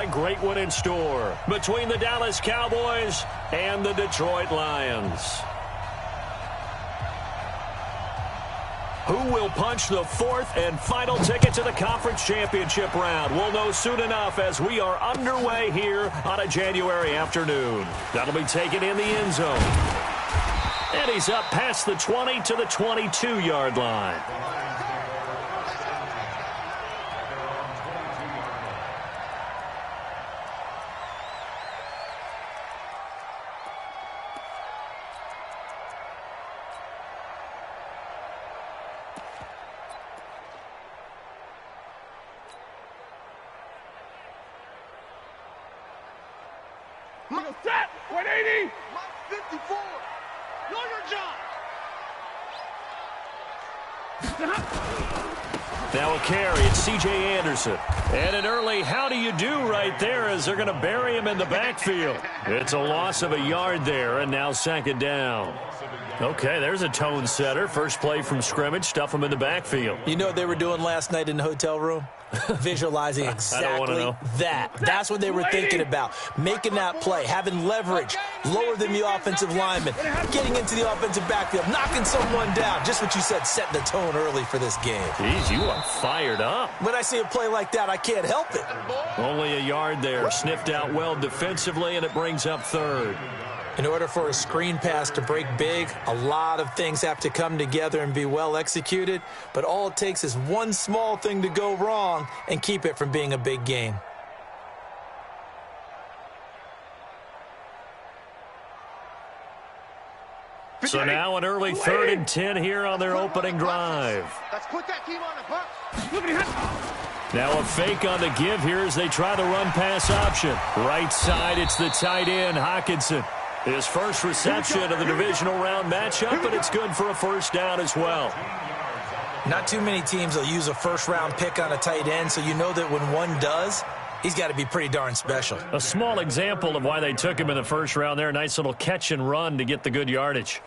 A great one in store between the Dallas Cowboys and the Detroit Lions. Who will punch the fourth and final ticket to the conference championship round? We'll know soon enough as we are underway here on a January afternoon. That'll be taken in the end zone. And he's up past the 20 to the 22-yard line. Set! 180! 54! Know your job! Now a carry, it's C.J. Anderson. And an early how do you do right there as they're going to bury him in the backfield. It's a loss of a yard there, and now second down. Okay, there's a tone setter. First play from scrimmage, stuff him in the backfield. You know what they were doing last night in the hotel room? Visualizing exactly that. That's what they were thinking about. Making that play, having leverage, lower than the offensive lineman, getting into the offensive backfield, knocking someone down. Just what you said, set the tone early for this game. Jeez, you are fired up. When I see a play like that, I can't help it. Only a yard there. Sniffed out well defensively, and it brings up third. In order for a screen pass to break big, a lot of things have to come together and be well executed, but all it takes is one small thing to go wrong and keep it from being a big game. So now an early 3rd and 10 here on their opening drive. Let's put that team on the buck. Now a fake on the give here as they try the run-pass option. Right side, it's the tight end, Hockenson. His first reception of the divisional round matchup, and it's good for a first down as well. Not too many teams will use a first-round pick on a tight end, so you know that when one does, he's got to be pretty darn special. A small example of why they took him in the first round there. Nice little catch and run to get the good yardage.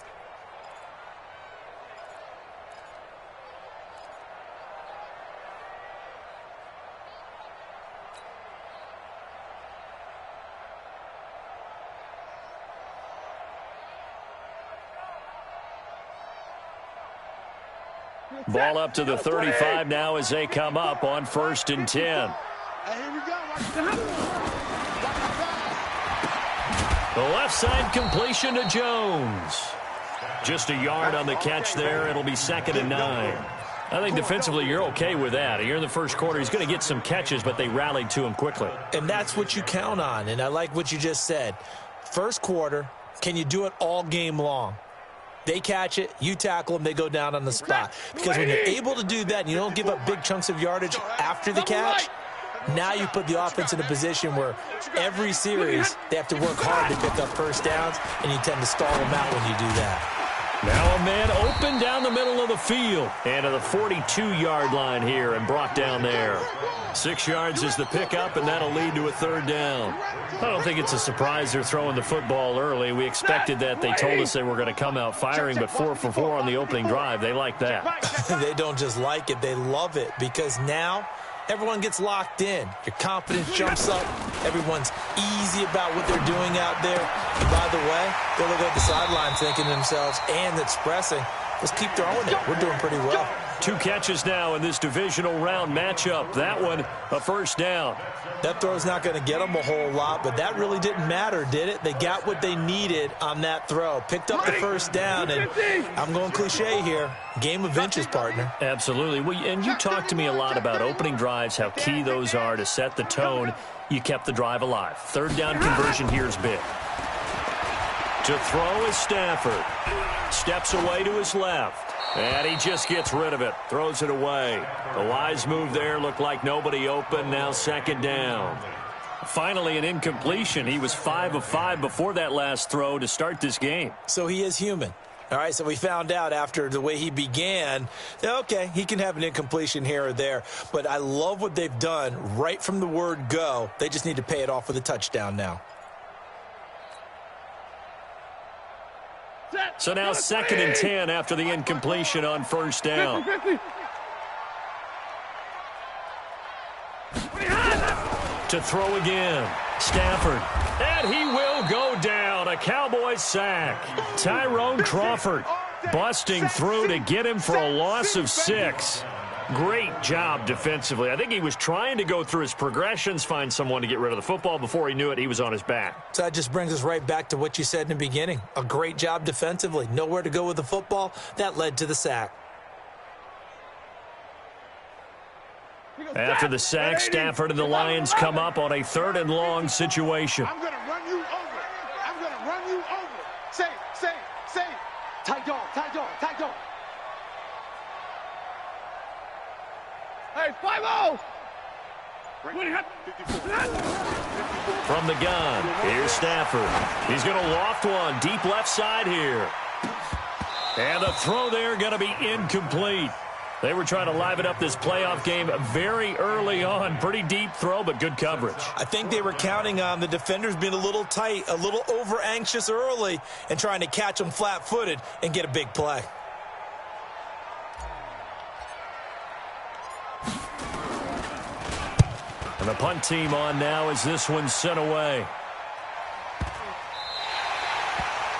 Ball up to the 35 now as they come up on 1st and 10. Here we go. The left side completion to Jones. Just a yard on the catch there. It'll be 2nd and 9. I think defensively you're okay with that. Here in the first quarter, he's going to get some catches, but they rallied to him quickly. And that's what you count on, and I like what you just said. First quarter, can you do it all game long? They catch it, you tackle them, they go down on the spot. Because when you're able to do that and you don't give up big chunks of yardage after the catch, now you put the offense in a position where every series they have to work hard to pick up first downs, and you tend to stall them out when you do that. Now a man open down the middle of the field and to the 42-yard line here and brought down there. 6 yards is the pickup, and that'll lead to a 3rd down. I don't think it's a surprise they're throwing the football early. We expected that. They told us they were going to come out firing, but 4 for 4 on the opening drive. They like that. They don't just like it. They love it because now everyone gets locked in. Your confidence jumps up. Everyone's easy about what they're doing out there. And by the way, they'll look at the sideline thinking to themselves and expressing, let's keep throwing it. We're doing pretty well. 2 catches now in this divisional round matchup. That one, a first down. That throw's not going to get them a whole lot, but that really didn't matter, did it? They got what they needed on that throw. Picked up the first down, and I'm going cliche here. Game of inches, partner. Absolutely. Well, and you talked to me a lot about opening drives, how key those are to set the tone. You kept the drive alive. 3rd down conversion here is big. To throw is Stafford. Steps away to his left. And he just gets rid of it. Throws it away. The wise move there looked like nobody open. Now 2nd down. Finally an incompletion. He was 5 of 5 before that last throw to start this game. So he is human. All right, so we found out after the way he began, okay, he can have an incompletion here or there. But I love what they've done right from the word go. They just need to pay it off with a touchdown now. So now 2nd and 10 after the incompletion on 1st down. 50, 50. to throw again. Stafford. And he will go down. A Cowboys sack. Tyrone Crawford busting through to get him for a loss of 6. Great job defensively. I think he was trying to go through his progressions, find someone to get rid of the football. Before he knew it, he was on his back. So that just brings us right back to what you said in the beginning. A great job defensively. Nowhere to go with the football. That led to the sack. After the sack, Stafford and the Lions come up on a 3rd and long situation. I'm going to run you over. I'm going to run you over. Say. Tight dog. Hey, 5-0. From the gun, here's Stafford. He's going to loft one deep left side here. And the throw there going to be incomplete. They were trying to liven up this playoff game very early on. Pretty deep throw, but good coverage. I think they were counting on the defenders being a little tight, a little over-anxious early, and trying to catch them flat-footed and get a big play. And the punt team on now as this one's sent away.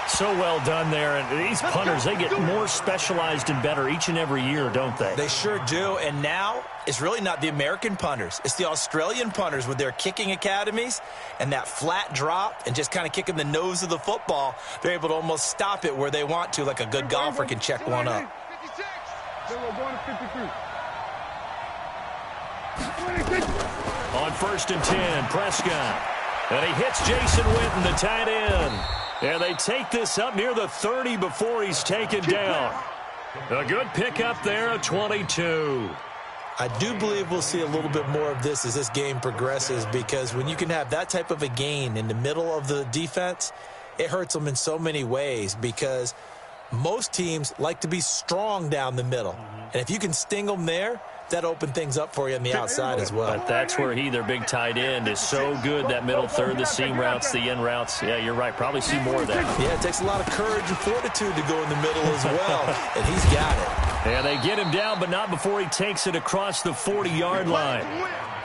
So well done there. And these punters, they get more specialized and better each and every year, don't they? They sure do. And now it's really not the American punters. It's the Australian punters with their kicking academies and that flat drop and just kind of kicking the nose of the football. They're able to almost stop it where they want to, like a good golfer can check one up. 56. They were going to 53. On 1st and 10, Prescott. And he hits Jason Witten, the tight end. And they take this up near the 30 before he's taken down. A good pickup there at 22. I do believe we'll see a little bit more of this as this game progresses, because when you can have that type of a gain in the middle of the defense, it hurts them in so many ways, because most teams like to be strong down the middle. And if you can sting them there, that opened things up for you on the outside as well. But that's where their big tight end, is so good, that middle third, the seam routes, the in routes. Yeah, you're right. Probably see more of that. Yeah, it takes a lot of courage and fortitude to go in the middle as well, and he's got it. And they get him down, but not before he takes it across the 40-yard line.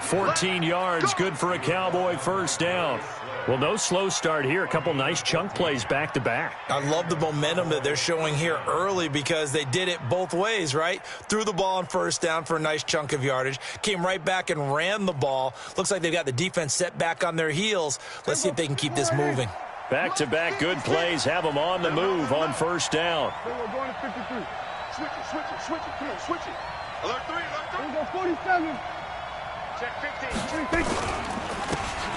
14 yards, good for a Cowboy first down. Well, no slow start here. A couple nice chunk plays back-to-back. I love the momentum that they're showing here early, because they did it both ways, right? Threw the ball on first down for a nice chunk of yardage, came right back and ran the ball. Looks like they've got the defense set back on their heels. Let's see if they can keep this moving. Back-to-back good plays have them on the move on first down. They were going to 53. Switch it. Come on, switch it. Alert 3. We go 47. Check 15.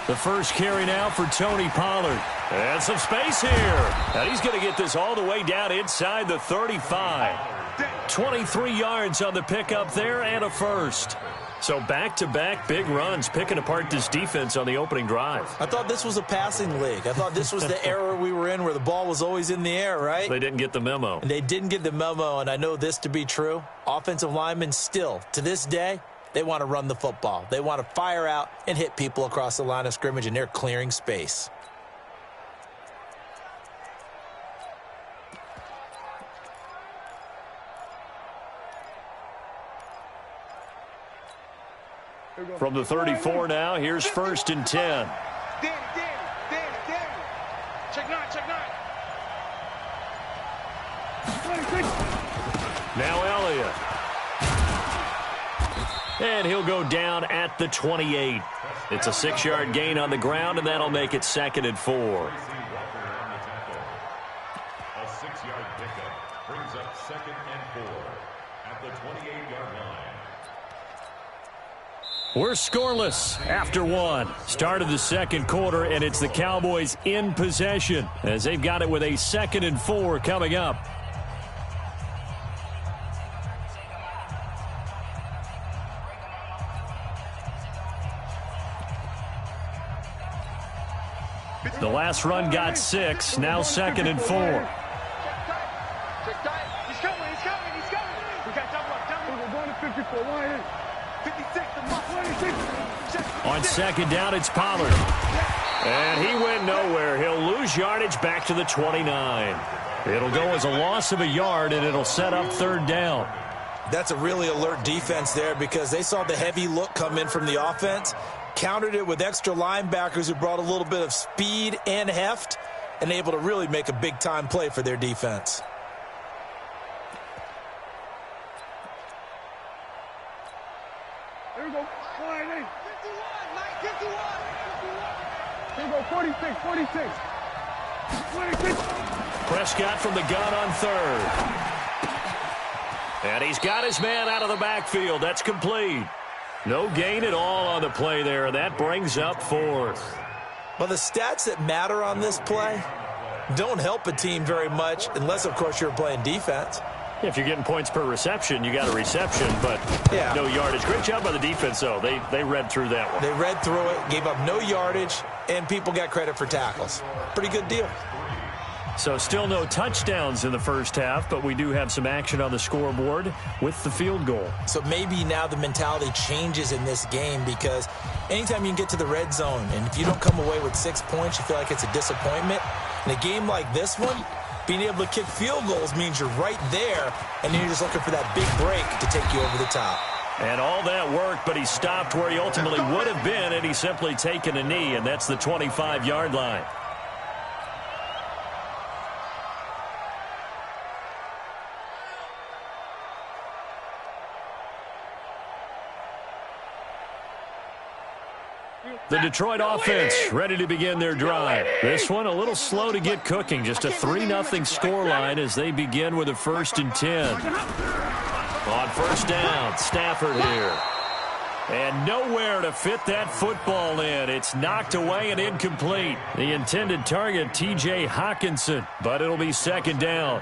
The first carry now for Tony Pollard. And some space here. And he's going to get this all the way down inside the 35. 23 yards on the pickup there and a first. So back-to-back big runs, picking apart this defense on the opening drive. I thought this was a passing league. I thought this was the era we were in where the ball was always in the air, right? They didn't get the memo. And they didn't get the memo, and I know this to be true. Offensive linemen still, to this day, they want to run the football. They want to fire out and hit people across the line of scrimmage, and they're clearing space. From the 34 now, here's 1st and 10. Danny. Check 9. Now Elliott. And he'll go down at the 28. It's a 6-yard gain on the ground, and that'll make it 2nd and 4. A 6-yard pickup brings up 2nd and 4 at the 28-yard line. We're scoreless after one. Start of the second quarter, and it's the Cowboys in possession as they've got it with a 2nd and 4 coming up. The last run got 6, now 2nd and 4. Check tight. He's coming. We got double up. We're going to 54. 56. On 2nd down, it's Pollard. And he went nowhere. He'll lose yardage back to the 29. It'll go as a loss of a yard, and it'll set up 3rd down. That's a really alert defense there, because they saw the heavy look come in from the offense, countered it with extra linebackers who brought a little bit of speed and heft and able to really make a big-time play for their defense. Here we go. 51, Mike, 51. Here we go, 46, 46. 26. Prescott from the gun on third. And he's got his man out of the backfield. That's complete. No gain at all on the play there, and that brings up fourth. Well, the stats that matter on this play don't help a team very much unless, of course, you're playing defense. If you're getting points per reception, you got a reception, but no yardage. Great job by the defense, though. They read through that one. They read through it, gave up no yardage, and people got credit for tackles. Pretty good deal. So still no touchdowns in the first half, but we do have some action on the scoreboard with the field goal. So maybe now the mentality changes in this game, because anytime you can get to the red zone, and if you don't come away with 6 points, you feel like it's a disappointment. In a game like this one, being able to kick field goals means you're right there, and then you're just looking for that big break to take you over the top. And all that worked, but he stopped where he ultimately would have been, and he's simply taken a knee, and that's the 25-yard line. The Detroit offense ready to begin their drive. This one a little slow to get cooking. Just a 3-0 scoreline as they begin with a 1st and 10. On first down, Stafford here. And nowhere to fit that football in. It's knocked away and incomplete. The intended target, T.J. Hawkinson, but it'll be 2nd down.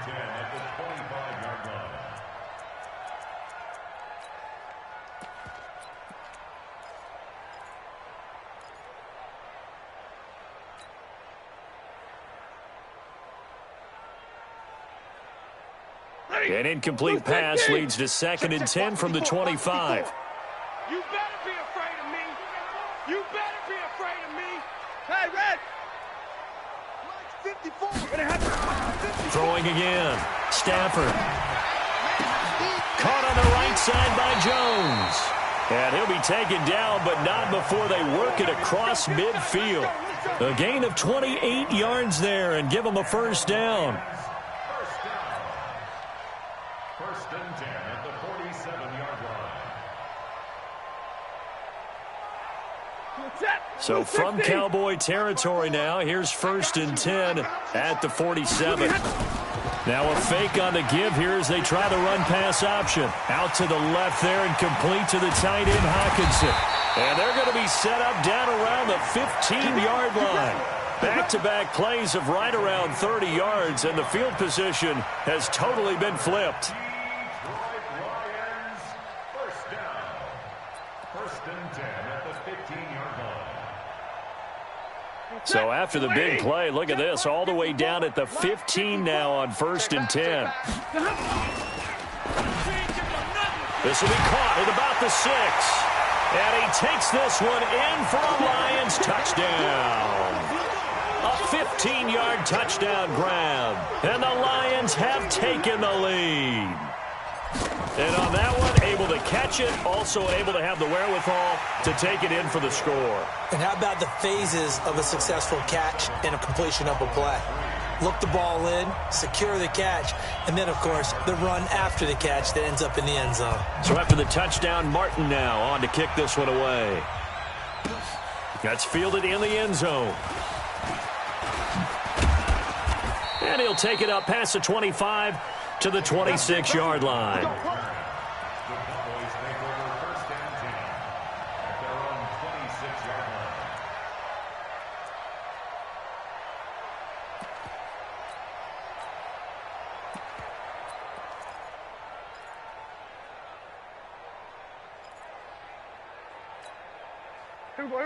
An incomplete pass leads to 2nd and 10 from the 25. You better be afraid of me. You better be afraid of me. Hey, Red. 54. Throwing again. Stafford. Caught on the right side by Jones. And he'll be taken down, but not before they work it across midfield. A gain of 28 yards there and give them a 1st down. 1st and 10 at the 47-yard line. So from Cowboy territory now, here's 1st and 10 at the 47. Now a fake on the give here as they try the run-pass option. Out to the left there and complete to the tight end, Hawkinson. And they're going to be set up down around the 15-yard line. Back-to-back plays of right around 30 yards, and the field position has totally been flipped. Lions, 1st down. 1st and 10 at the 15-yard line. So after the big play, look at this, all the way down at the 15 now on 1st and 10. This will be caught at about the 6. And he takes this one in for a Lions touchdown. A 15-yard touchdown grab. And the Lions have taken the lead. And on that one, able to catch it, also able to have the wherewithal to take it in for the score. And how about the phases of a successful catch and a completion of a play? Look the ball in, secure the catch, and then, of course, the run after the catch that ends up in the end zone. So after the touchdown, Martin now on to kick this one away. That's fielded in the end zone. And he'll take it up past the 25 to the 26-yard line. The Cowboys take over 1st and 10 at their own 26-yard line.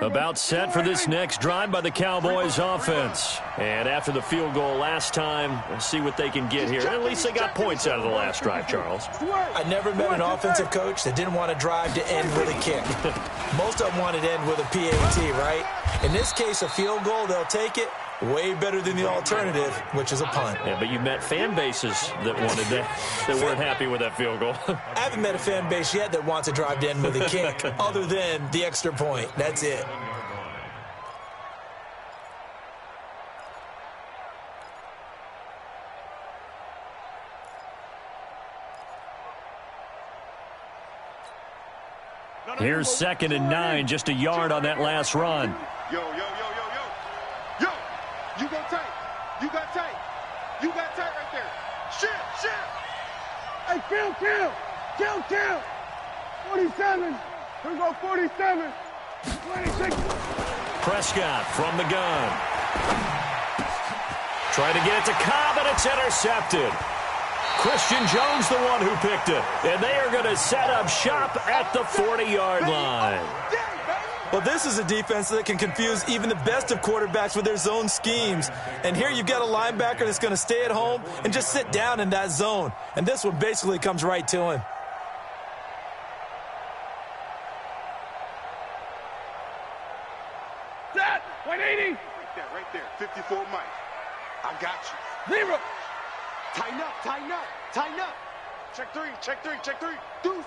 About set for this next drive by the Cowboys offense. And after the field goal last time, we'll see what they can get here. At least they got points out of the last drive, Charles. I never met an offensive coach that didn't want to drive to end with a kick. Most of them wanted to end with a PAT, right? In this case, a field goal, they'll take it. Way better than the alternative, which is a punt. Yeah, but you met fan bases that wanted that weren't happy with that field goal. I haven't met a fan base yet that wants to drive to end with a kick, other than the extra point. That's it. Here's 2nd and 9, just a yard on that last run. Yo. Yo, you go tight. You got tight. You got tight right there. Shift. Hey, kill. 47. Here we go, 47. 26. Prescott from the gun. Trying to get it to Cobb, and it's intercepted. Christian Jones the one who picked it. And they are going to set up shop at the 40-yard line. Well, this is a defense that can confuse even the best of quarterbacks with their zone schemes. And here you've got a linebacker that's going to stay at home and just sit down in that zone. And this one basically comes right to him. Set! 180! Right there. 54 Mike. I got you. 0. Tighten up. Check three. Deuce.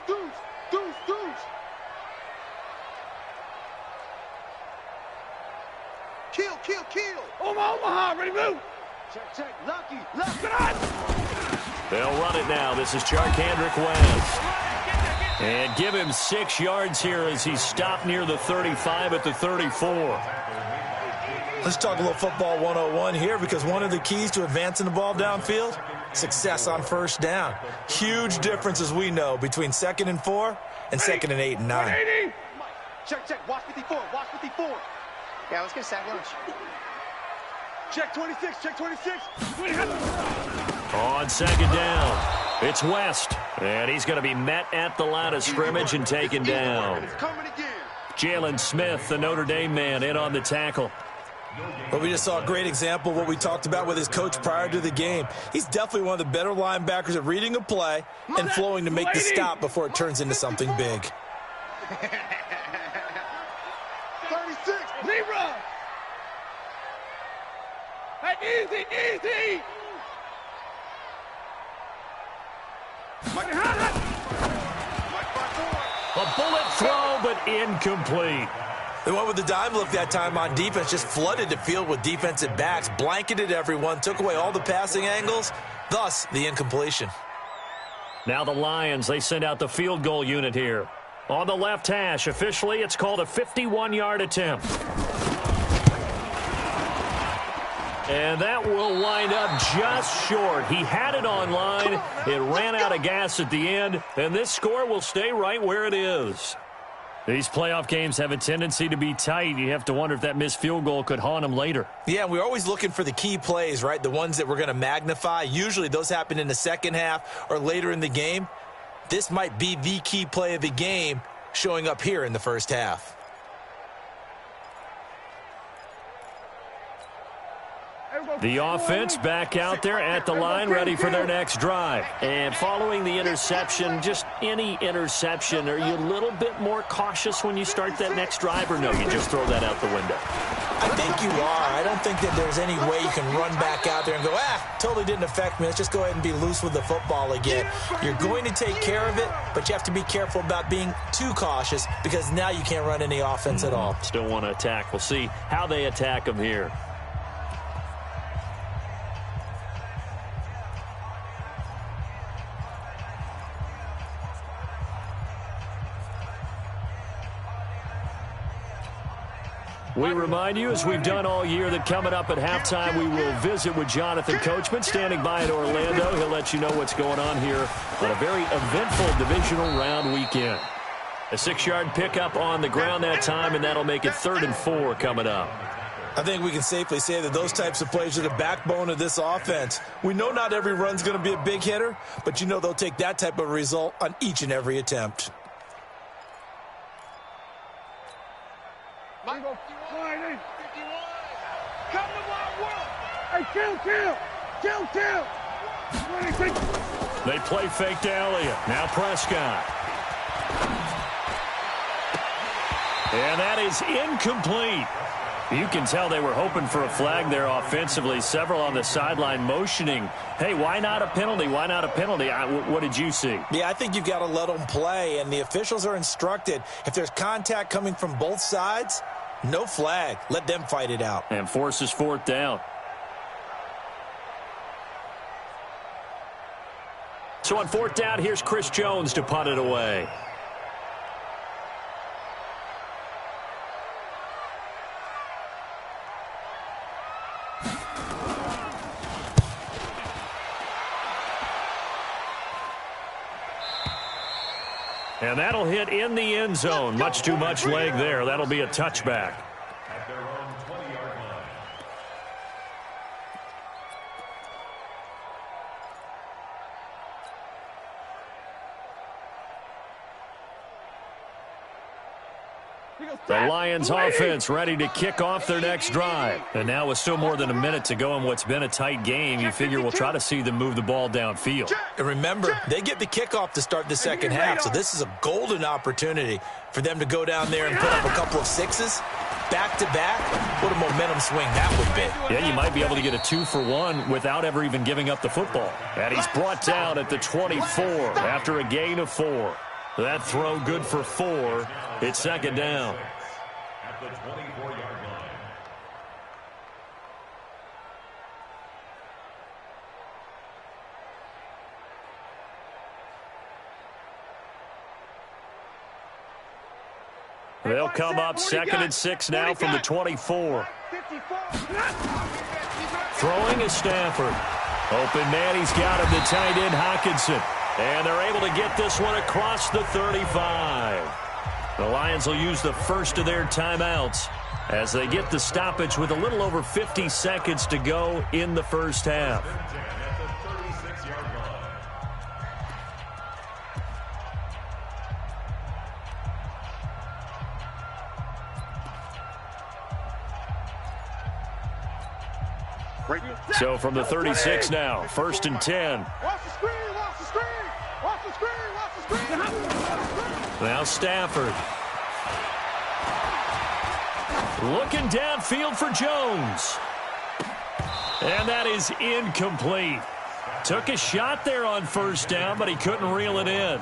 Kill. Omaha, ready, move. Check. Lucky. They'll run it now. This is Charkandrick West. And give him 6 yards here as he's stopped near the 35 at the 34. Let's talk a little football 101 here, because one of the keys to advancing the ball downfield, success on first down. Huge difference, as we know, between 2nd and 4 and 2nd and 8 and 9. Check. Watch 54. Yeah, let's get a sack lunch. Check 26. On 2nd down, it's West. And he's going to be met at the line of scrimmage and taken down. Jalen Smith, the Notre Dame man, in on the tackle. But we just saw a great example of what we talked about with his coach prior to the game. He's definitely one of the better linebackers at reading a play and flowing to make the stop before it turns into something big. 36, zebra. Hey, easy. A bullet throw, but incomplete. They went with the dime look that time on defense, just flooded the field with defensive backs, blanketed everyone, took away all the passing angles, thus the incompletion. Now the Lions, they send out the field goal unit here. On the left hash, officially, it's called a 51-yard attempt. And that will wind up just short. He had it on line. It ran out of gas at the end, and this score will stay right where it is. These playoff games have a tendency to be tight. You have to wonder if that missed field goal could haunt them later. Yeah, we're always looking for the key plays, right? The ones that we're going to magnify. Usually those happen in the second half or later in the game. This might be the key play of the game showing up here in the first half. The offense back out there at the line, ready for their next drive. And following the interception, just any interception, are you a little bit more cautious when you start that next drive, or no, you just throw that out the window? I think you are. I don't think that there's any way you can run back out there and go, totally didn't affect me. Let's just go ahead and be loose with the football again. You're going to take care of it, but you have to be careful about being too cautious, because now you can't run any offense at all. Still want to attack. We'll see how they attack them here. We remind you, as we've done all year, that coming up at halftime, we will visit with Jonathan Coachman, standing by in Orlando. He'll let you know what's going on here on a very eventful divisional round weekend. A 6-yard pickup on the ground that time, and that'll make it 3rd and 4 coming up. I think we can safely say that those types of plays are the backbone of this offense. We know not every run's going to be a big hitter, but you know they'll take that type of result on each and every attempt. They play fake to Elliott. Now Prescott. And that is incomplete. You can tell they were hoping for a flag there offensively. Several on the sideline motioning, hey, why not a penalty? Why not a penalty? What did you see? Yeah, I think you've got to let them play, and the officials are instructed. If there's contact coming from both sides, no flag. Let them fight it out. And forces 4th down. So on 4th down, here's Chris Jones to punt it away. And that'll hit in the end zone. Much too much leg there. That'll be a touchback. At their own 20-yard line. The Lions offense ready to kick off their next drive. And now with still more than a minute to go in what's been a tight game, you figure we'll try to see them move the ball downfield. And remember, they get the kickoff to start the second half, so this is a golden opportunity for them to go down there and put up a couple of sixes. Back-to-back, what a momentum swing that would be. Yeah, you might be able to get a 2-for-1 without ever even giving up the football. And he's brought down at the 24 after a gain of 4. That throw good for 4. It's second down. At the 24-yard line. They'll come up 2nd and 6 now from the 24. Throwing is Stafford. Open man, he's got him, the tight end Hockenson. And they're able to get this one across the 35. The Lions will use the first of their timeouts as they get the stoppage with a little over 50 seconds to go in the first half. At the 36-yard line. So from the 36 now, 1st and 10. Watch the screen, watch the screen, watch the screen, watch the screen. Now Stafford. Looking downfield for Jones. And that is incomplete. Took a shot there on 1st down, but he couldn't reel it in.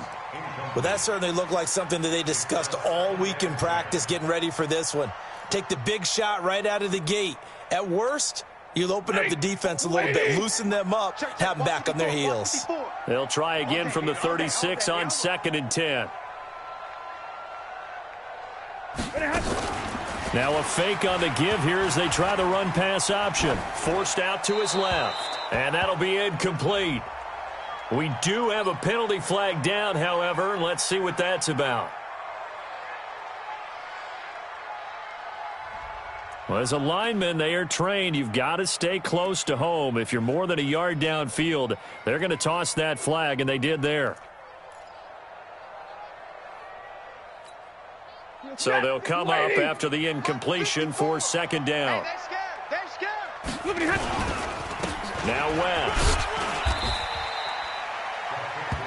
Well, that certainly looked like something that they discussed all week in practice getting ready for this one. Take the big shot right out of the gate. At worst, you'll open up the defense a little bit, loosen them up, have them back on their heels. They'll try again from the 36 on 2nd and 10. Now a fake on the give here as they try the run-pass option. Forced out to his left. And that'll be incomplete. We do have a penalty flag down, however, and let's see what that's about. Well, as a lineman, they are trained. You've got to stay close to home. If you're more than a yard downfield, they're going to toss that flag, and they did there. So they'll come up after the incompletion for 2nd down. Now West.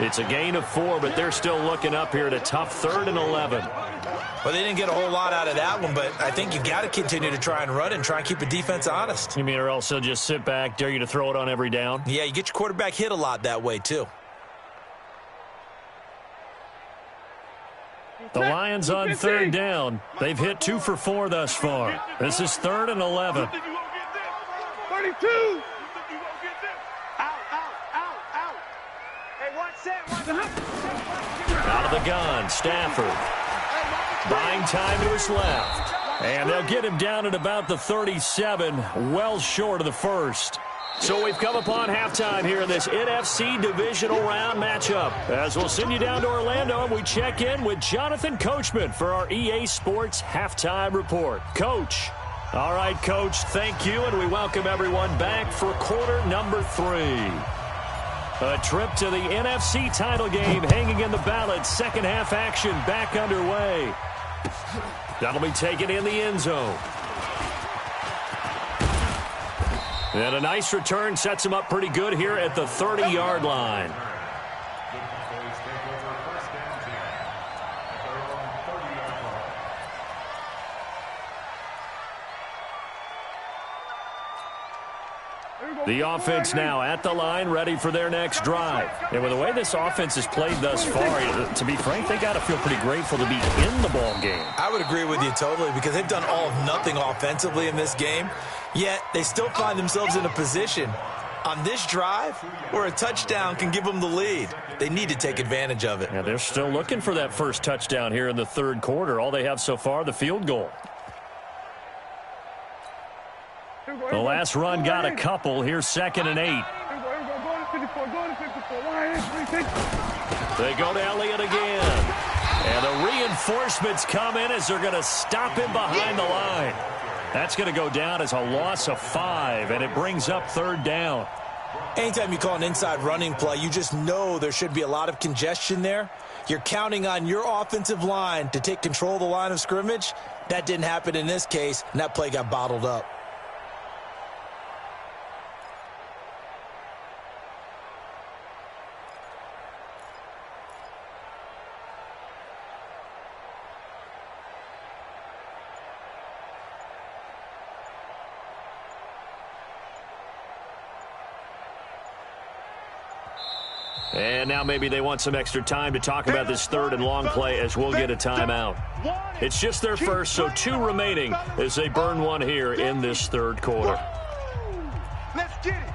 It's a gain of 4, but they're still looking up here at a tough 3rd and 11. Well, they didn't get a whole lot out of that one, but I think you got to continue to try and run and try and keep the defense honest. You mean or else they'll just sit back, dare you to throw it on every down? Yeah, you get your quarterback hit a lot that way, too. The Lions on 3rd down. They've hit 2 for 4 thus far. This is 3rd and 11. 32. Out. Hey, watch that. Out of the gun, Stafford. Buying time to his left. And they'll get him down at about the 37, well short of the 1st. So we've come upon halftime here in this NFC divisional round matchup. As we'll send you down to Orlando, and we check in with Jonathan Coachman for our EA Sports Halftime Report. Coach. All right, Coach, thank you, and we welcome everyone back for quarter number 3. A trip to the NFC title game hanging in the balance. Second half action back underway. That'll be taken in the end zone. And a nice return sets him up pretty good here at the 30-yard line. The offense now at the line, ready for their next drive. And with the way this offense has played thus far, to be frank, they got to feel pretty grateful to be in the ball game. I would agree with you totally because they've done all of nothing offensively in this game, yet they still find themselves in a position on this drive where a touchdown can give them the lead. They need to take advantage of it. Yeah, they're still looking for that first touchdown here in the 3rd quarter. All they have so far, the field goal. The last run got a couple. Here's 2nd and 8. They go to Elliott again. And the reinforcements come in as they're going to stop him behind the line. That's going to go down as a loss of 5, and it brings up 3rd down. Anytime you call an inside running play, you just know there should be a lot of congestion there. You're counting on your offensive line to take control of the line of scrimmage. That didn't happen in this case, and that play got bottled up. And now maybe they want some extra time to talk about this 3rd and long play as we'll get a timeout. It's just their first, so 2 remaining as they burn one here in this 3rd quarter. Let's get it.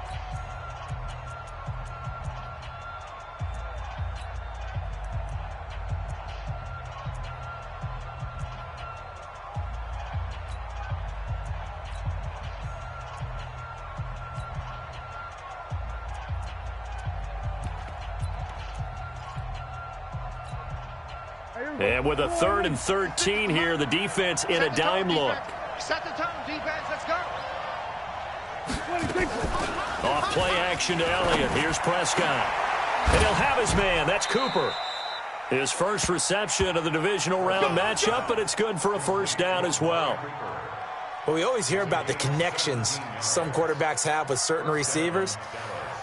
And with a 3rd and 13 here, the defense in a dime look. Set the tone, defense. Let's go. Off play action to Elliott. Here's Prescott. And he'll have his man. That's Cooper. His first reception of the divisional round matchup, but it's good for a 1st down as well. Well, we always hear about the connections some quarterbacks have with certain receivers.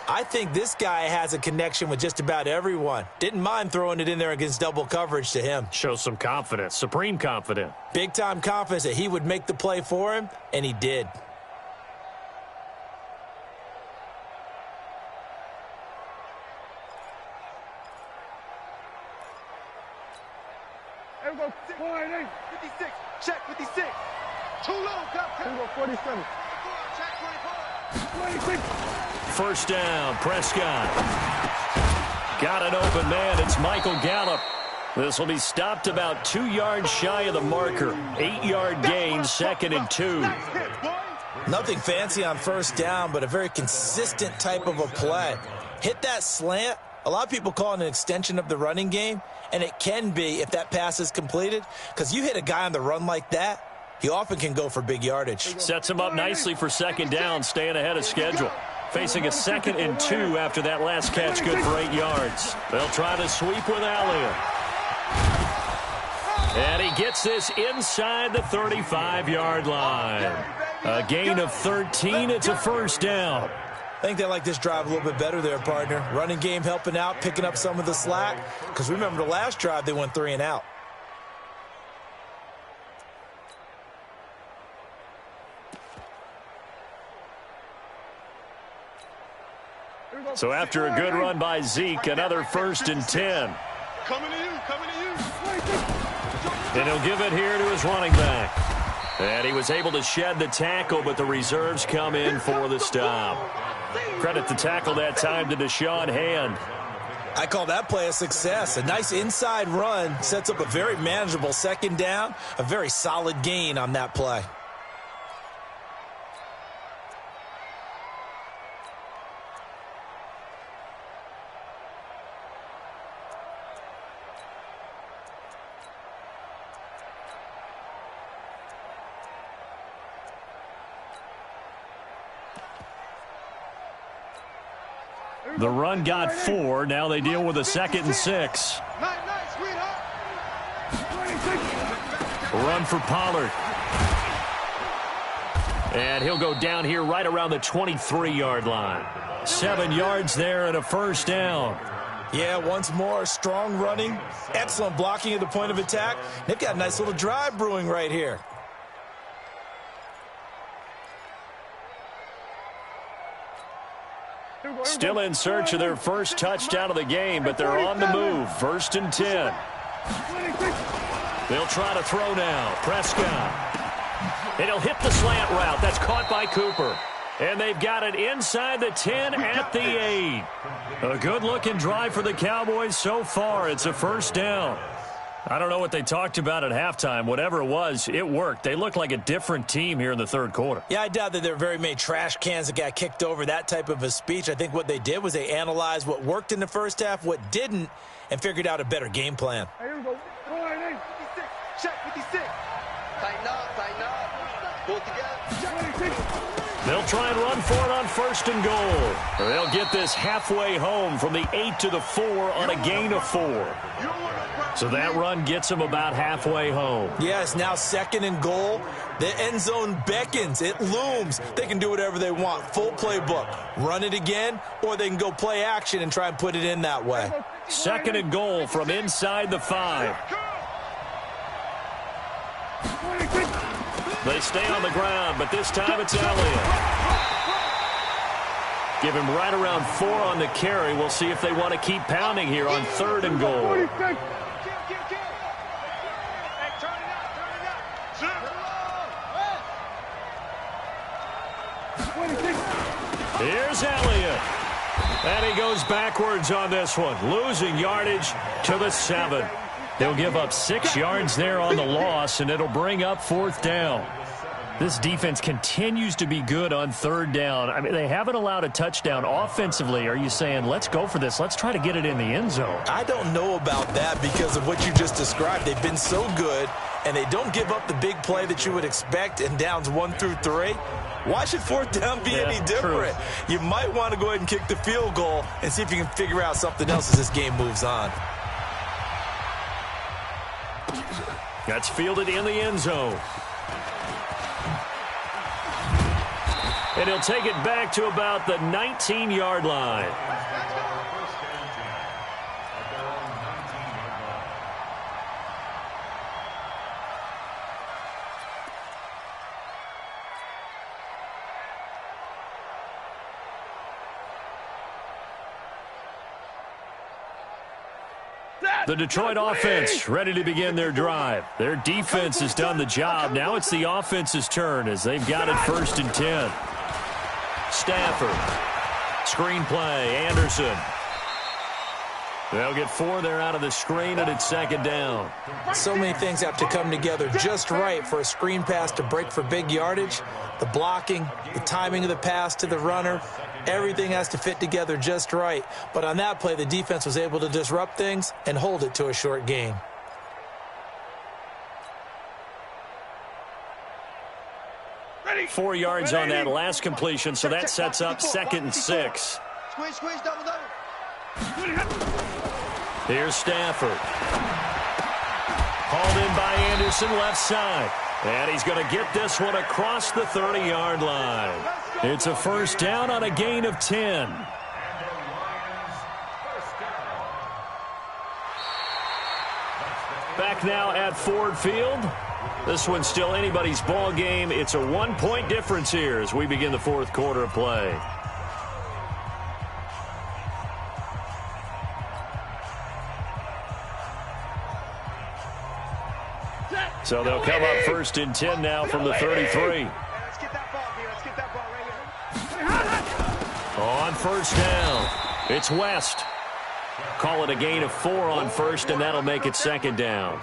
I think this guy has a connection with just about everyone. Didn't mind throwing it in there against double coverage to him. Shows some confidence, supreme confidence. Big-time confidence that he would make the play for him, and he did. There we go. 56. Check 56. Too low. There we go. 47. Check 24. 26. 1st down, Prescott. Got an open man. It's Michael Gallup. This will be stopped about 2 yards shy of the marker. 8-yard gain, 2nd and 2. Nothing fancy on 1st down, but a very consistent type of a play. Hit that slant. A lot of people call it an extension of the running game, and it can be if that pass is completed, because you hit a guy on the run like that, he often can go for big yardage. Sets him up nicely for 2nd down, staying ahead of schedule. Facing a 2nd and 2 after that last catch, good for 8 yards. They'll try to sweep with Elliott. And he gets this inside the 35-yard line. A gain of 13, it's a 1st down. I think they like this drive a little bit better there, partner. Running game helping out, picking up some of the slack. Because remember the last drive, they went 3 and out. So after a good run by Zeke, another 1st and 10. Coming to you. And he'll give it here to his running back. And he was able to shed the tackle, but the reserves come in for the stop. Credit the tackle that time to Deshaun Hand. I call that play a success. A nice inside run sets up a very manageable 2nd down. A very solid gain on that play. The run got 4. Now they deal with a 2nd and 6. Run for Pollard. And he'll go down here right around the 23-yard line. 7 yards there and a 1st down. Yeah, once more, strong running, excellent blocking at the point of attack. They've got a nice little drive brewing right here. Still in search of their first touchdown of the game, but they're on the move. 1st and 10. They'll try to throw now. Prescott. And he'll hit the slant route. That's caught by Cooper. And they've got it inside the 10 at the 8. A good-looking drive for the Cowboys so far. It's a 1st down. I don't know what they talked about at halftime. Whatever it was, it worked. They look like a different team here in the 3rd quarter. Yeah, I doubt that there were very many trash cans that got kicked over, that type of a speech. I think what they did was they analyzed what worked in the 1st half, what didn't, and figured out a better game plan. check, 56. Tighten up. Pull it together. They'll try and run for it on 1st and goal. They'll get this halfway home from the 8 to the 4 on a gain of 4. So that run gets them about halfway home. Yes, now 2nd and goal. The end zone beckons. It looms. They can do whatever they want. Full playbook. Run it again, or they can go play action and try and put it in that way. 2nd and goal from inside the 5. They stay on the ground, but this time it's Elliott. Give him right around 4 on the carry. We'll see if they want to keep pounding here on 3rd and goal. Here's Elliott. And he goes backwards on this one, losing yardage to the 7. They'll give up 6 yards there on the loss, and it'll bring up 4th down. This defense continues to be good on 3rd down. I mean, they haven't allowed a touchdown offensively. Are you saying, let's go for this? Let's try to get it in the end zone. I don't know about that because of what you just described. They've been so good, and they don't give up the big play that you would expect in downs 1 through 3. Why should 4th down be any different? True. You might want to go ahead and kick the field goal and see if you can figure out something else as this game moves on. That's fielded in the end zone. And he'll take it back to about the 19-yard line. The Detroit offense ready to begin their drive. Their defense has done the job. Now it's the offense's turn as they've got it 1st and 10. Stafford. Screen play. Anderson. They'll get 4 there out of the screen, and it's 2nd down. So many things have to come together just right for a screen pass to break for big yardage. The blocking, the timing of the pass to the runner, everything has to fit together just right. But on that play, the defense was able to disrupt things and hold it to a short gain. Ready. 4 yards on that last completion, so that sets up 2nd and 6. Squeeze, double. Here's Stafford. Hauled in by Anderson, left side. And he's going to get this one across the 30-yard line. It's a 1st down on a gain of 10. Back now at Ford Field. This one's still anybody's ball game. It's a 1-point difference here as we begin the 4th quarter of play. So they'll come up 1st and 10 now from the 33. Let's get that ball here. Let's get that ball right here. On 1st down, it's West. Call it a gain of 4 on 1st, and that'll make it 2nd down.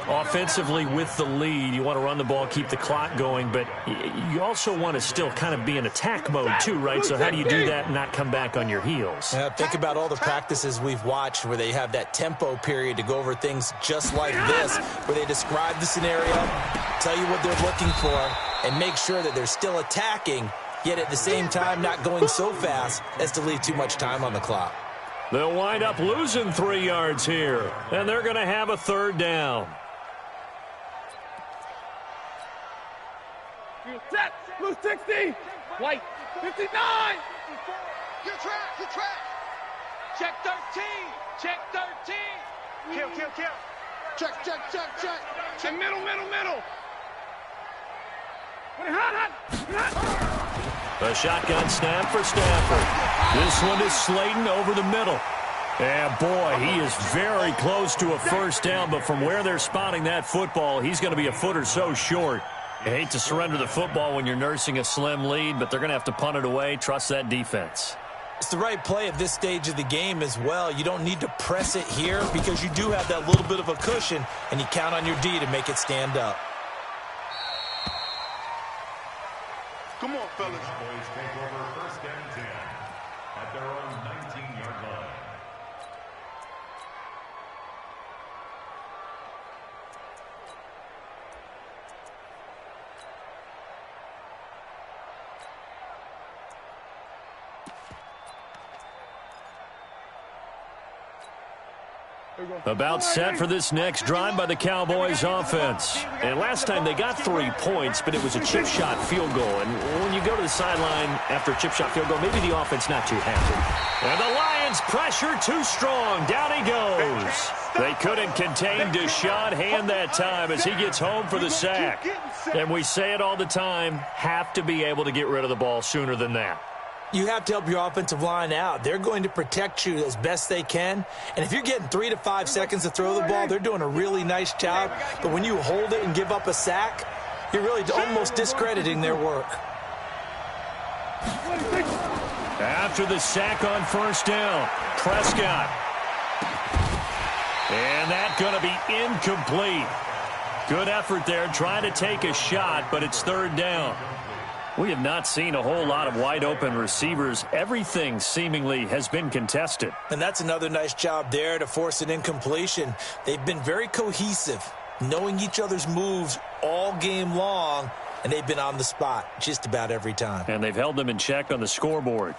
Offensively with the lead, you want to run the ball, keep the clock going, but you also want to still kind of be in attack mode too, right? So how do you do that and not come back on your heels? Think about all the practices we've watched where they have that tempo period to go over things just like this, where they describe the scenario, tell you what they're looking for, and make sure that they're still attacking, yet at the same time not going so fast as to leave too much time on the clock. They'll wind up losing 3 yards here, and they're going to have a 3rd down. Set, blue 60, white 59. Good track. Check 13, check 13. Kill. Check middle. Hot. A shotgun snap for Stafford. This one is Slayton over the middle. And boy, he is very close to a 1st down, but from where they're spotting that football, he's going to be a foot or so short. You hate to surrender the football when you're nursing a slim lead, but they're going to have to punt it away. Trust that defense. It's the right play at this stage of the game as well. You don't need to press it here because you do have that little bit of a cushion, and you count on your D to make it stand up. Come on, fellas. Boys take over 1st and 10 at their own 19-yard line. About set for this next drive by the Cowboys offense. And last time they got 3 points, but it was a chip shot field goal. And when you go to the sideline after a chip shot field goal, maybe the offense not too happy. And the Lions pressure too strong. Down he goes. They couldn't contain Deshaun Hand that time as he gets home for the sack. And we say it all the time, have to be able to get rid of the ball sooner than that. You have to help your offensive line out. They're going to protect you as best they can. And if you're getting 3 to 5 seconds to throw the ball, they're doing a really nice job. But when you hold it and give up a sack, you're really almost discrediting their work. After the sack on first down, Prescott. And that's going to be incomplete. Good effort there trying to take a shot, but it's third down. We have not seen a whole lot of wide-open receivers. Everything seemingly has been contested. And that's another nice job there to force an incompletion. They've been very cohesive, knowing each other's moves all game long, and they've been on the spot just about every time. And they've held them in check on the scoreboard.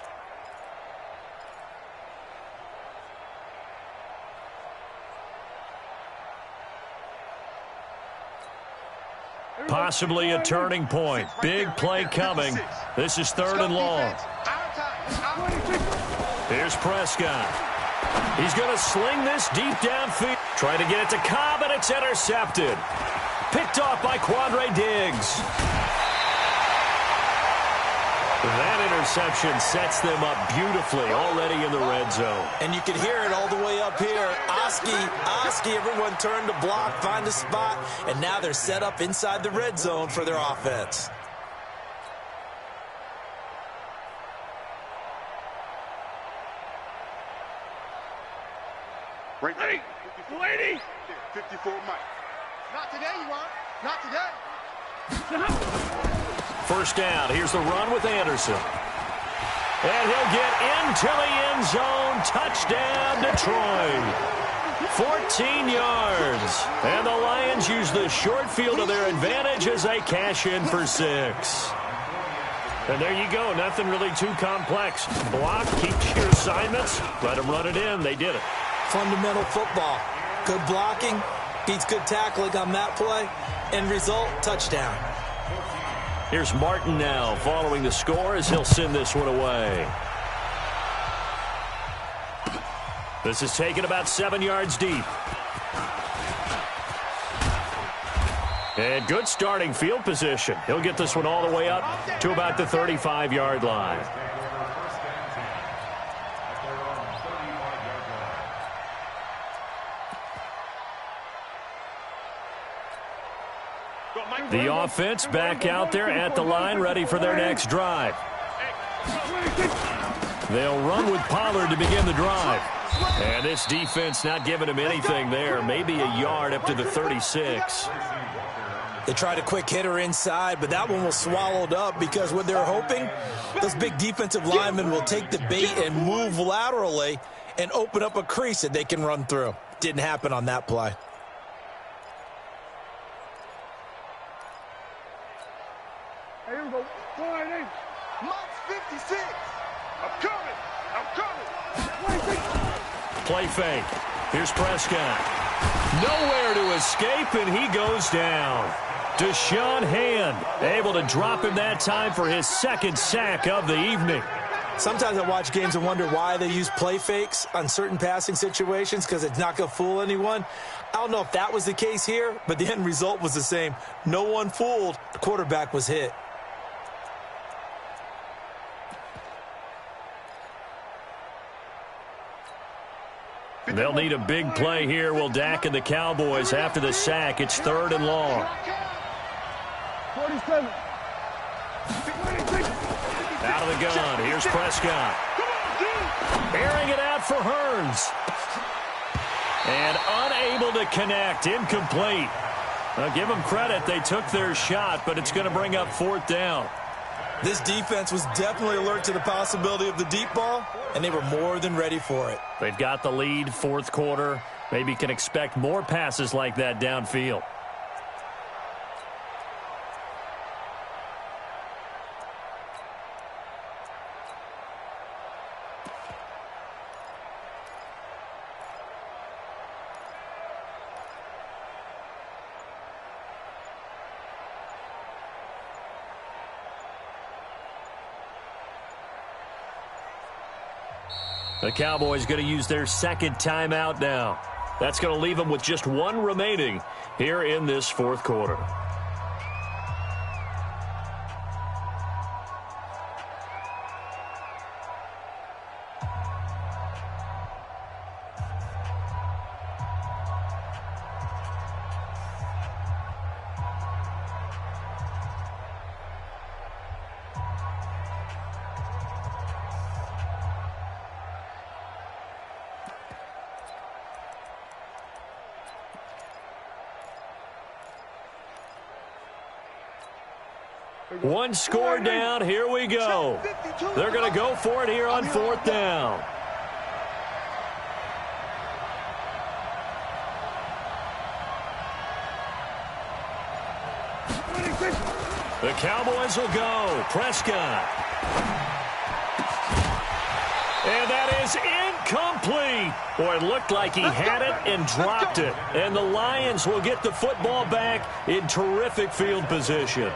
Possibly a turning point. Big play coming. This is third and long. Here's Prescott. He's going to sling this deep downfield. Trying to get it to Cobb, and it's intercepted. Picked off by Quandre Diggs. That interception sets them up beautifully already in the red zone. And you can hear it all the way up here. Oski, everyone turned to block, find a spot, and now they're set up inside the red zone for their offense. Right there. Lady. 54 Mike. Not today, you want? Not today. First down. Here's the run with Anderson. And he'll get into the end zone. Touchdown, Detroit. 14 yards. And the Lions use the short field to their advantage as they cash in for 6. And there you go. Nothing really too complex. Block, keep your assignments. Let them run it in. They did it. Fundamental football. Good blocking. Beats good tackling on that play. End result, touchdown. Here's Martin now following the score as he'll send this one away. This is taken about 7 yards deep. And good starting field position. He'll get this one all the way up to about the 35-yard line. The offense back out there at the line, ready for their next drive. They'll run with Pollard to begin the drive. And this defense not giving him anything there. Maybe a yard up to the 36. They tried a quick hitter inside, but that one was swallowed up because what they're hoping, those big defensive linemen will take the bait and move laterally and open up a crease that they can run through. Didn't happen on that play. Here we go. 480. Mike's 56. I'm coming. Play fake. Here's Prescott. Nowhere to escape, and he goes down. Deshaun Hand able to drop him that time for his second sack of the evening. Sometimes I watch games and wonder why they use play fakes on certain passing situations because it's not going to fool anyone. I don't know if that was the case here, but the end result was the same. No one fooled. The quarterback was hit. They'll need a big play here. Will Dak and the Cowboys after the sack. It's third and long. 47. Out of the gun. Here's Prescott. Airing it out for Hearns. And unable to connect. Incomplete. Now give them credit. They took their shot, but it's going to bring up fourth down. This defense was definitely alert to the possibility of the deep ball, and they were more than ready for it. They've got the lead, fourth quarter. Maybe can expect more passes like that downfield. The Cowboys going to use their second timeout now. That's going to leave them with just one remaining here in this fourth quarter. One score down. Here we go. They're going to go for it here on fourth down. The Cowboys will go. Prescott. And that is incomplete. Boy, it looked like he had it and dropped it. And the Lions will get the football back in terrific field position.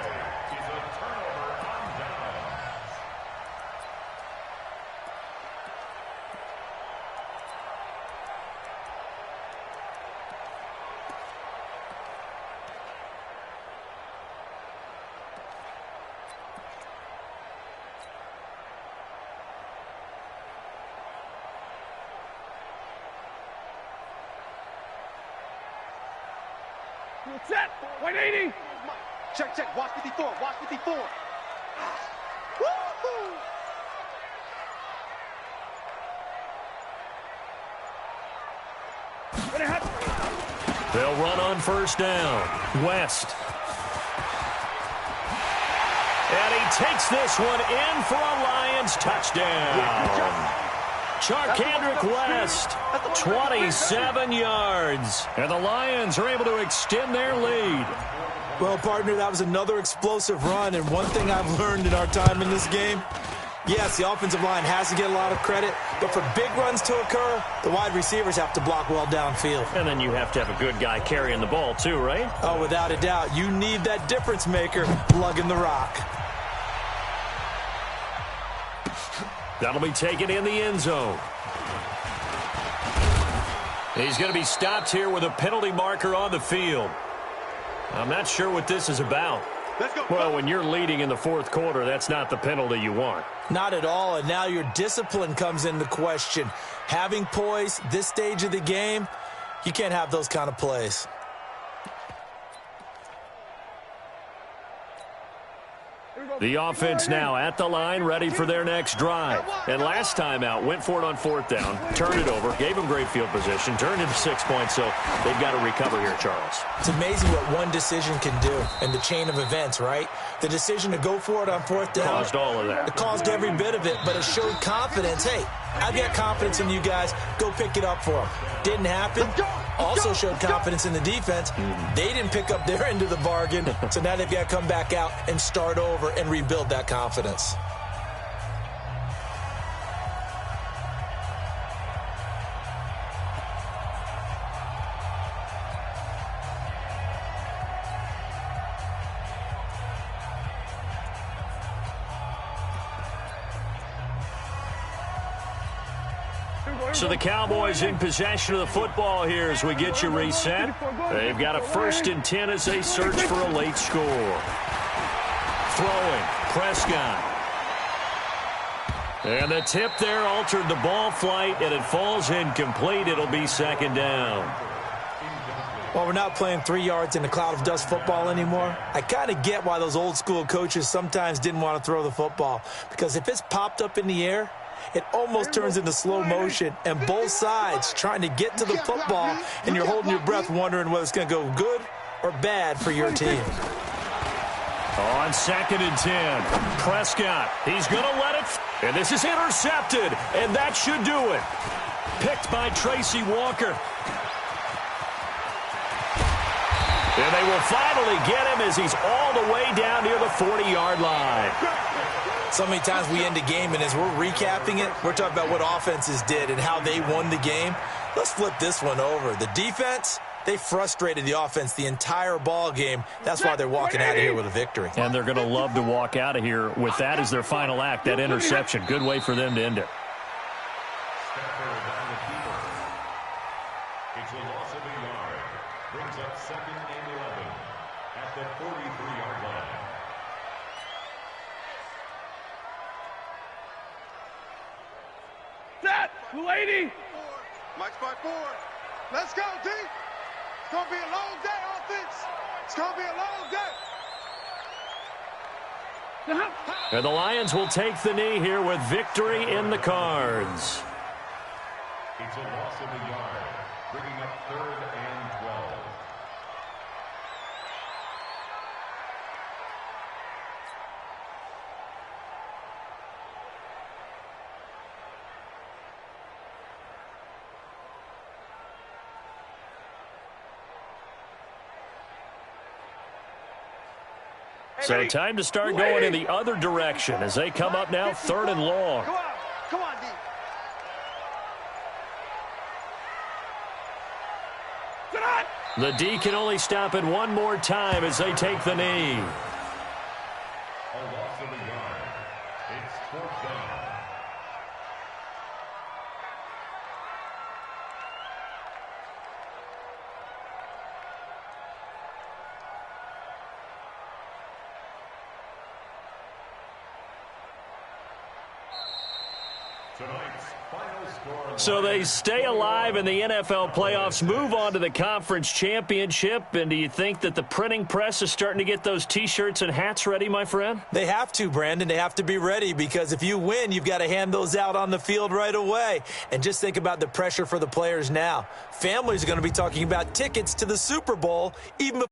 Set. 180. Check, check. Watch 54. Watch 54. Woo-hoo. They'll run on first down. West. And he takes this one in for a Lions touchdown. Charkandrick West, 27 yards. And the Lions are able to extend their lead. Well, partner, that was another explosive run. And one thing I've learned in our time in this game, yes, the offensive line has to get a lot of credit, but for big runs to occur, the wide receivers have to block well downfield. And then you have to have a good guy carrying the ball too, right? Oh, without a doubt. You need that difference maker lugging the rock. That'll be taken in the end zone. He's going to be stopped here with a penalty marker on the field. I'm not sure what this is about. Let's go. Well, when you're leading in the fourth quarter, that's not the penalty you want. Not at all, and now your discipline comes into question. Having poise this stage of the game, you can't have those kind of plays. The offense now at the line, ready for their next drive. And last time out, went for it on fourth down, turned it over, gave them great field position, turned into 6 points, so they've got to recover here, Charles. It's amazing what one decision can do in the chain of events, right? The decision to go for it on fourth down. Caused all of that. It caused every bit of it, but it showed confidence. Hey, I've got confidence in you guys. Go pick it up for them. Didn't happen. Also showed confidence in the defense. They didn't pick up their end of the bargain, so now they've got to come back out and start over and rebuild that confidence. So the Cowboys in possession of the football here as we get you reset. They've got a 1st and 10 as they search for a late score. Throwing, Prescott. And the tip there altered the ball flight, and it falls incomplete. It'll be 2nd down. Well, we're not playing 3 yards in a cloud of dust football anymore. I kind of get why those old school coaches sometimes didn't want to throw the football, because if it's popped up in the air, it almost turns into slow motion, and both sides trying to get to the football, and you're holding your breath wondering whether it's going to go good or bad for your team. On 2nd and 10, Prescott, he's going to let it, and this is intercepted, and that should do it. Picked by Tracy Walker. And they will finally get him as he's all the way down near the 40-yard line. So many times we end a game, and as we're recapping it, we're talking about what offenses did and how they won the game. Let's flip this one over. The defense, they frustrated the offense the entire ball game. That's why they're walking out of here with a victory. And they're going to love to walk out of here with that as their final act, that interception. Good way for them to end it. second and 11 at the 43-yard line. Set, 280. Mike's by 4. Let's go, D. It's going to be a long day, offense. It's going to be a long day. And the Lions will take the knee here with victory in the cards. It's a loss of a yard, bringing up 3rd and 12. So time to start going in the other direction as they come up now 3rd and long. Come on, D. The D can only stop it one more time as they take the knee. A loss of a yard. It's 4th down. Tonight's final score. So they stay alive in the NFL playoffs, move on to the conference championship. And do you think that the printing press is starting to get those T-shirts and hats ready, my friend? They have to, Brandon. They have to be ready because if you win, you've got to hand those out on the field right away. And just think about the pressure for the players now. Families are going to be talking about tickets to the Super Bowl even before